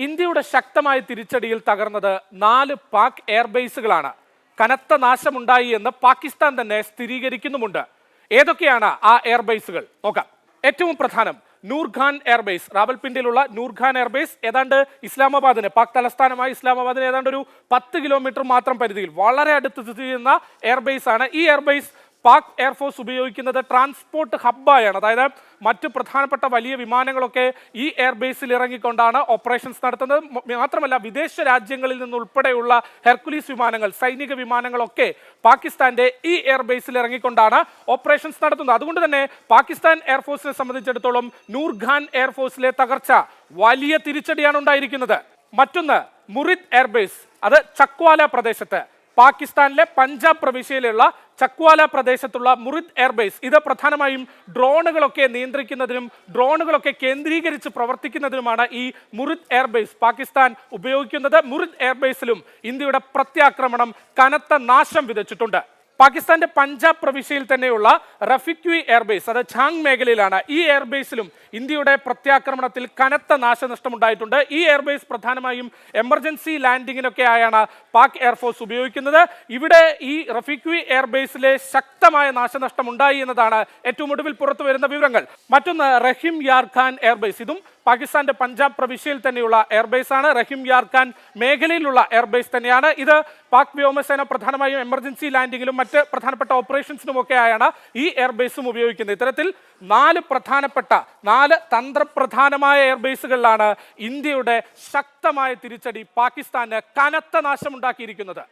ഇന്ത്യയുടെ ശക്തമായ തിരിച്ചടിയിൽ തകർന്നത് 4 പാക് എയർബേസുകളാണ്. കനത്ത നാശമുണ്ടായി എന്ന് പാകിസ്ഥാൻ തന്നെ സ്ഥിരീകരിക്കുന്നുമുണ്ട്. ഏതൊക്കെയാണ് ആ എയർബേസുകൾ നോക്കാം. ഏറ്റവും പ്രധാനം നൂർഖാൻ എയർബേസ്, റാവൽപിണ്ടിയിലുള്ള നൂർഖാൻ എയർബേസ് ഏതാണ്ട് ഇസ്ലാമാബാദിന്, പാക് തലസ്ഥാനമായ ഇസ്ലാമാബാദിന് ഏതാണ്ട് ഒരു 10 കിലോമീറ്റർ മാത്രം പരിധിയിൽ വളരെ അടുത്ത് സ്ഥിതി ചെയ്യുന്ന എയർബേസ് ആണ്. ഈ എയർബേസ് പാക് എയർഫോഴ്സ് ഉപയോഗിക്കുന്നത് ട്രാൻസ്പോർട്ട് ഹബ്ബായാണ്. അതായത് മറ്റ് പ്രധാനപ്പെട്ട വലിയ വിമാനങ്ങളൊക്കെ ഈ എയർബേസിൽ ഇറങ്ങിക്കൊണ്ടാണ് ഓപ്പറേഷൻസ് നടത്തുന്നത്. മാത്രമല്ല വിദേശ രാജ്യങ്ങളിൽ നിന്നുൾപ്പെടെയുള്ള ഹെർക്കുലീസ് വിമാനങ്ങൾ, സൈനിക വിമാനങ്ങളൊക്കെ പാകിസ്ഥാന്റെ ഈ എയർബേസിൽ ഇറങ്ങിക്കൊണ്ടാണ് ഓപ്പറേഷൻസ് നടത്തുന്നത്. അതുകൊണ്ട് തന്നെ പാകിസ്ഥാൻ എയർഫോഴ്സിനെ സംബന്ധിച്ചിടത്തോളം നൂർഖാൻ എയർഫോഴ്സിലെ തകർച്ച വലിയ തിരിച്ചടിയാണ് ഉണ്ടായിരിക്കുന്നത്. മറ്റൊന്ന് മുറിദ് എയർബേസ്, അത് ചക്വാല പ്രദേശത്ത്, പാകിസ്ഥാനിലെ പഞ്ചാബ് പ്രവിശ്യയിലുള്ള ചക്വാല പ്രദേശത്തുള്ള മുറിദ് എയർബേസ്. ഇത് പ്രധാനമായും ഡ്രോണുകളൊക്കെ നിയന്ത്രിക്കുന്നതിനും ഡ്രോണുകളൊക്കെ കേന്ദ്രീകരിച്ച് പ്രവർത്തിക്കുന്നതിനുമാണ് ഈ മുറിദ് എയർബേസ് പാകിസ്ഥാൻ ഉപയോഗിക്കുന്നത്. മുറിദ് എയർബേസിലും ഇന്ത്യയുടെ പ്രത്യാക്രമണം കനത്ത നാശം വിതച്ചിട്ടുണ്ട്. പാകിസ്ഥാന്റെ പഞ്ചാബ് പ്രവിശ്യയിൽ തന്നെയുള്ള റഫിക്വി എയർബേസ്, അത് ഝാങ് മേഖലയിലാണ്. ഈ എയർബേസിലും ഇന്ത്യയുടെ പ്രത്യാക്രമണത്തിൽ കനത്ത നാശനഷ്ടമുണ്ടായിട്ടുണ്ട്. ഈ എയർബേസ് പ്രധാനമായും എമർജൻസി ലാൻഡിങ്ങിനൊക്കെ ആയാണ് പാക് എയർഫോഴ്സ് ഉപയോഗിക്കുന്നത്. ഇവിടെ ഈ റഫിക്വി എയർബേസിലെ ശക്തമായ നാശനഷ്ടം ഉണ്ടായി എന്നതാണ് ഏറ്റവും ഒടുവിൽ പുറത്തു വരുന്ന വിവരങ്ങൾ. മറ്റൊന്ന് റഹീം യാർ ഖാൻ എയർബേസ്, ഇതും പാകിസ്ഥാന്റെ പഞ്ചാബ് പ്രവിശ്യയിൽ തന്നെയുള്ള എയർബേസ് ആണ്. റഹീം യാർ ഖാൻ മേഖലയിലുള്ള എയർബേസ് തന്നെയാണ്. ഇത് പാക് വ്യോമസേന പ്രധാനമായും എമർജൻസി ലാൻഡിങ്ങിലും മറ്റ് പ്രധാനപ്പെട്ട ഓപ്പറേഷൻസിനുമൊക്കെ ആയാണ് ഈ എയർബേസും ഉപയോഗിക്കുന്നത്. ഇത്തരത്തിൽ 4 തന്ത്രപ്രധാനമായ എയർബേസുകളിലാണ് ഇന്ത്യയുടെ ശക്തമായ തിരിച്ചടി പാകിസ്ഥാന് കനത്ത നാശമുണ്ടാക്കിയിരിക്കുന്നത്.